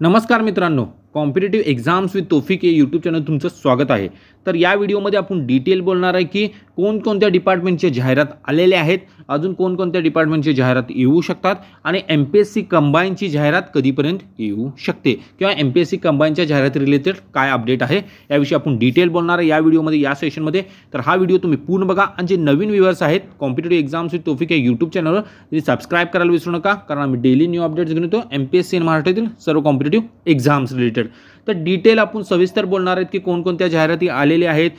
नमस्कार मित्रांनो, competitive exams with Taufiq या यूट्यूब चॅनल तुमचं स्वागत आहे। तर या व्हिडिओमध्ये आपण डिटेल बोलणार आहे की कोणकोणत्या डिपार्टमेंटचे जाहिरात आलेले आहेत, अजून कोणकोणत्या डिपार्टमेंटचे जाहिरात येऊ शकतात आणि एमपीएससी कंबाईनची जाहिरात कधीपर्यंत येऊ शकते किंवा एमपीएससी कंबाईनच्या जाहिराती रिलेटेड काय अपडेट आहे याविषयी आपण डिटेल बोलणार आहे या व्हिडिओमध्ये, या सेशनमध्ये। तर हा व्हिडिओ तुम्ही पूर्ण बघा आणि जे नवीन व्ह्यूअर्स आहेत कॉम्पिटिटिव्ह एक्झाम्स विथ तौफिक या यूट्यूब चॅनलवर ते सबस्क्राइब करायला विसरू नका, कारण आम्ही डेली न्यू अपडेट्स घेऊन येतो एमपीएससी आणि महाराष्ट्रातील सर्व कॉम्पिटिटिव्ह एक्झाम्स रिलेटेड। तर डिटेल आपण सविस्तर बोलणार आहेत की कोणकोणत्या जाहिराती आलेल्या आहेत,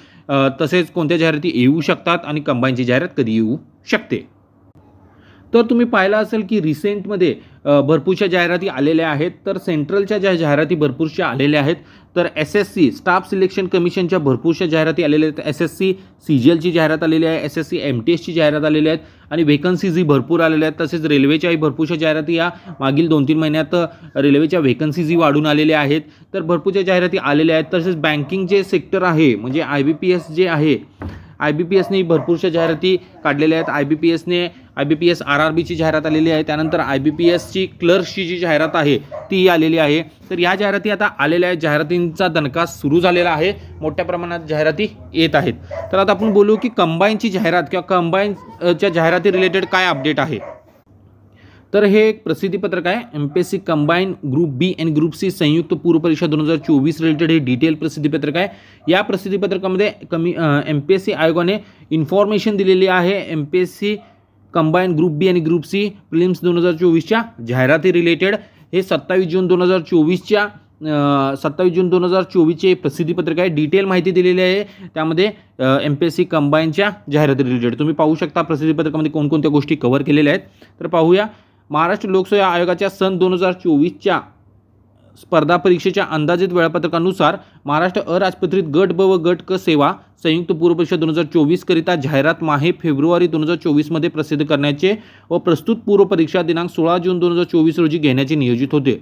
तसेच कोणत्या जाहिराती येऊ शकतात आणि कंबाईनची जाहिरात कधी येऊ शकते। तर तुम्ही पाहिलं असेल की रिसेंटमध्ये भरपूरशा जाहिराती आलेल्या आहेत। तर सेंट्रलच्या ज्या जाहिराती भरपूरशा आलेल्या आहेत, तर एसएससी स्टाफ सिलेक्शन कमिशनच्या भरपूरशा जाहिराती आलेल्या आहेत। एसएससी सीजीएलची जाहिरात आलेली आहे, एसएससी एमटीएसची जाहिरात आलेली आहेत आणि व्हेकन्सीजही भरपूर आलेल्या आहेत। तसेच रेल्वेच्याही भरपूरशा जाहिराती या मागील 2-3 महिन्यात रेल्वेच्या व्हेकन्सीजही वाढून आलेल्या आहेत। तर भरपूरच्या जाहिराती आलेल्या आहेत। तसेच बँकिंग जे सेक्टर आहे म्हणजे IBPS जे आहे, IBPSने भरपूरशा जाहिराती काढलेल्या आहेत। IBPS RRBची जाहिरात आलेली आहे, त्यानंतर IBPSची क्लर्कची जी जाहिरात आहे ती आलेली आहे। तर या जाहिराती आता आलेल्या आहेत, जाहिरातींचा दणका सुरू झालेला आहे, मोठ्या प्रमाणात जाहिराती येत आहेत। तर आता आपण बोलू की कंबाईनची जाहिरात किंवा कंबाईनच्या जाहिराती रिलेटेड काय अपडेट आहे। तर हे एक प्रसिद्धीपत्रक आहे, एमपीएससी कंबाईन ग्रुप बी आणि ग्रुप सी संयुक्त पूर्व परीक्षा 2024 रिलेटेड हे डिटेल प्रसिद्धीपत्रक आहे। या प्रसिद्धीपत्रकामध्ये एमपीएससी आयोगाने इन्फॉर्मेशन दिलेली आहे एमपीएससी कंबाईन ग्रुप बी आणि ग्रुप सी प्रिलिम्स 2024च्या जाहिराती रिलेटेड। हे 27 जून 2024चे प्रसिद्धीपत्रक आहे। डिटेल माहिती दिलेली आहे त्यामध्ये एमपीएससी कंबाईनच्या जाहिराती रिलेटेड। तुम्ही पाहू शकता प्रसिद्धीपत्रकामध्ये कोणकोणत्या गोष्टी कव्हर केलेल्या आहेत। तर पाहूया, महाराष्ट्र लोकसेवा आयोगाच्या सन 2024च्या स्पर्धा परीक्षेच्या अंदाजित वेळापत्रकानुसार महाराष्ट्र अराजपत्रित गट ब व गट क सेवा संयुक्त पूर्व परीक्षा 2024 करिता जाहिरात माहे फेब्रुवारी 2024 मध्ये प्रसिद्ध करण्याचे व प्रस्तुत पूर्व परीक्षा दिनांक 16 जून 2024 रोजी घेण्याचे नियोजित होते।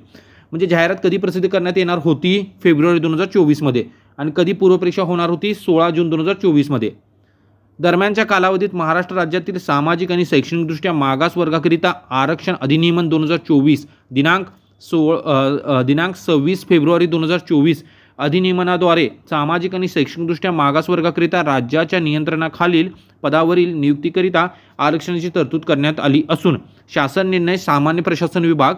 म्हणजे जाहिरात कधी प्रसिद्ध करण्यात येणार होती? फेब्रुवारी 2024 मध्ये, आणि कधी पूर्व परीक्षा होणार होती? 16 जून 2024 मध्ये। दरम्यानच्या कालावधीत महाराष्ट्र राज्यातील सामाजिक आणि शैक्षणिकदृष्ट्या मागास वर्गाकरिता आरक्षण अधिनियमन 2024 दिनांक 26 फेब्रुवारी 2024 अधिनियमनाद्वारे सामाजिक आणि शैक्षणिकदृष्ट्या मागास वर्गाकरिता राज्याच्या नियंत्रणाखालील पदावरील नियुक्तीकरिता आरक्षणाची तरतूद करण्यात आली असून शासन निर्णय सामान्य प्रशासन विभाग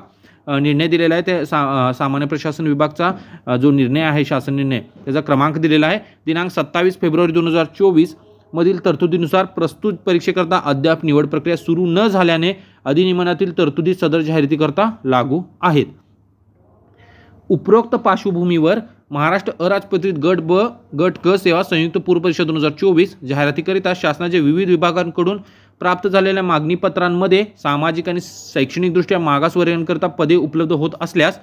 निर्णय दिलेला आहे। ते सामान्य प्रशासन विभागचा जो निर्णय आहे, शासन निर्णय, त्याचा क्रमांक दिलेला आहे दिनांक 27 फेब्रुवारी 2024 मधील तरतुदीनुसार प्रस्तुत परीक्षेकरता अद्याप निवड प्रक्रिया सुरू न झाल्याने अधिनियमनातील तरतुदी सदर जाहिरातीकरता लागू आहेत। उपरोक्त पार्श्वभूमीवर महाराष्ट्र अराजपत्रित गट ब गट क सेवा संयुक्त पूर्व परीक्षा 2024 जाहिरातीकरिता शासनाच्या विविध विभागांकडून प्राप्त झालेल्या मागणीपत्रांमध्ये सामाजिक आणि शैक्षणिकदृष्ट्या मागासवर्गीयांकरिता पदे उपलब्ध होत असल्यास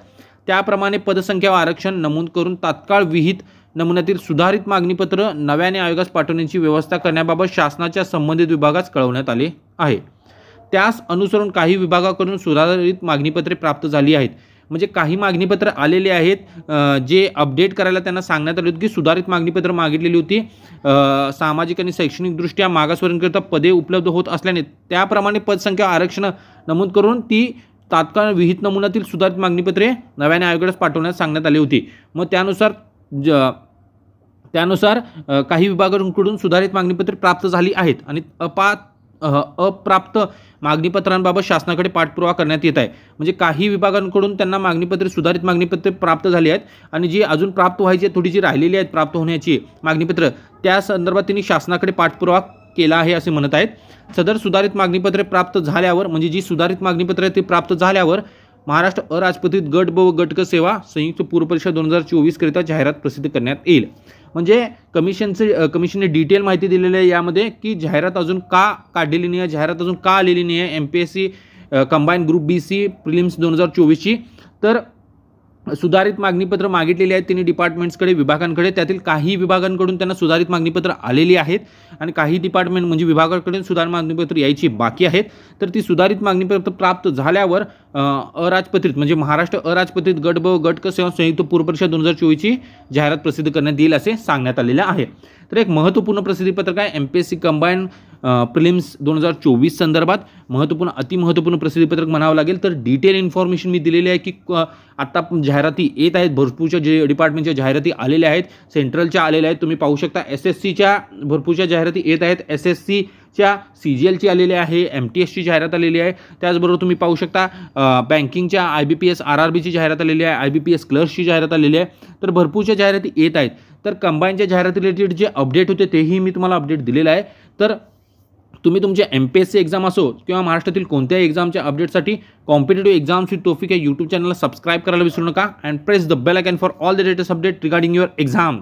त्याप्रमाणे पदसंख्या व आरक्षण नमूद करून तात्काळ विहित नमुन्यातील सुधारित मागणीपत्र नव्याने आयोगास पाठवण्याची व्यवस्था करण्याबाबत शासनाच्या संबंधित विभागास कळवण्यात आले आहे। त्यास अनुसरून काही विभागाकडून सुधारित मागणीपत्रे प्राप्त झाली आहेत। म्हणजे काही मागणीपत्र आलेले आहेत, जे अपडेट करायला त्यांना सांगण्यात आले होते की सुधारित मागणीपत्र मागितलेली होती। सामाजिक आणि शैक्षणिकदृष्ट्या मागासवर्गीयांकरिता पदे उपलब्ध होत असल्याने त्याप्रमाणे पदसंख्या आरक्षण नमूद करून ती तात्काळ विहित नमुन्यातील सुधारित मागणीपत्रे नव्याने आयोगास पाठवण्यास सांगण्यात आली होती। मग त्यानुसार काही विभागांकडून सुधारित मागणीपत्रे प्राप्त झाली आहेत आणि अप्राप्त मागणीपत्रांबाबत शासनाकडे पाठपुरावा करण्यात येत आहे। म्हणजे काही विभागांकडून त्यांना मागणीपत्रे, सुधारित मागणीपत्रे प्राप्त झाली आहेत आणि जी अजून प्राप्त व्हायची थोडी जी राहिलेली आहेत प्राप्त होण्याची मागणीपत्र, त्या संदर्भात त्यांनी शासनाकडे पाठपुरावा केला आहे असे म्हणत आहेत। सदर सुधारित मागणीपत्रे प्राप्त झाल्यावर, म्हणजे जी सुधारित मागणीपत्रे ती प्राप्त झाल्यावर महाराष्ट्र अराजपत्रित गट ब व गट क सेवा संयुक्त पूर्व परीक्षा 2024 करिता जाहिरात प्रसिद्ध करण्यात येईल। म्हणजे कमिशनने डिटेल माहिती दिलेली आहे यामध्ये की जाहिरात अजून का काढलेली नाही आहे, जाहिरात अजून का आलेली नाही आहे MPSC combine group B C prelims 2024ची। तर सुधारित मागणीपत्र मागितलेली आहेत त्यांनी डिपार्टमेंट्सकडे, विभागांकडे। त्यातील काही विभागांकडून त्यांना सुधारित मागणीपत्र आलेली आहेत आणि काही डिपार्टमेंट म्हणजे विभागाकडून सुधारित मागणीपत्र यायची बाकी आहेत। तर ती सुधारित मागणीपत्र प्राप्त झाल्यावर अराजपत्रित म्हणजे महाराष्ट्र अराजपत्रित गट ब गट क सेवा संयुक्त पूर्व परीक्षा 2024ची जाहिरात प्रसिद्ध करण्यात येईल असे सांगण्यात आलेले आहे। तर एक महत्त्वपूर्ण प्रसिद्धीपत्रक आहे एमपीएससी कंबाईन प्रिलिम्स 2024 संदर्भात महत्त्वपूर्ण अतिमहत्त्वपूर्ण प्रसिद्धीपत्रक म्हणावं लागेल. तर डिटेल इन्फॉर्मेशन मी दिलेली आहे की आत्ता जाहिराती येत आहेत, भरपूरच्या जे डिपार्टमेंटच्या जाहिराती आलेल्या आहेत, सेंट्रलच्या आलेल्या आहेत. तुम्ही पाहू शकता SSCच्या भरपूरच्या जाहिराती येत आहेत. SSCच्या CGLची आलेली आहे, MTSची जाहिरात आलेली आहे. त्याचबरोबर तुम्ही पाहू शकता बँकिंगच्या IBPS RRBची जाहिरात आलेली आहे, IBPS क्लर्क्सची जाहिरात आलेली आहे. तर भरपूरच्या जाहिराती येत आहेत. तर कंबाईनच्या जाहिराती रिलेटेड जे अपडेट होते तेही मी तुम्हाला अपडेट दिलेलं आहे. तर तुम्ही तुमच्या MPSC एक्झाम असो किंवा महाराष्ट्रातील कोणत्याही एक्झामच्या अपडेटसाठी कॉम्पिटेटिव्ह एक्झाम्स विथ तौफिक या यूट्यूब चॅनलला सबस्क्राईब करायला विसरू नका and press the bell icon for all the latest update regarding your exam.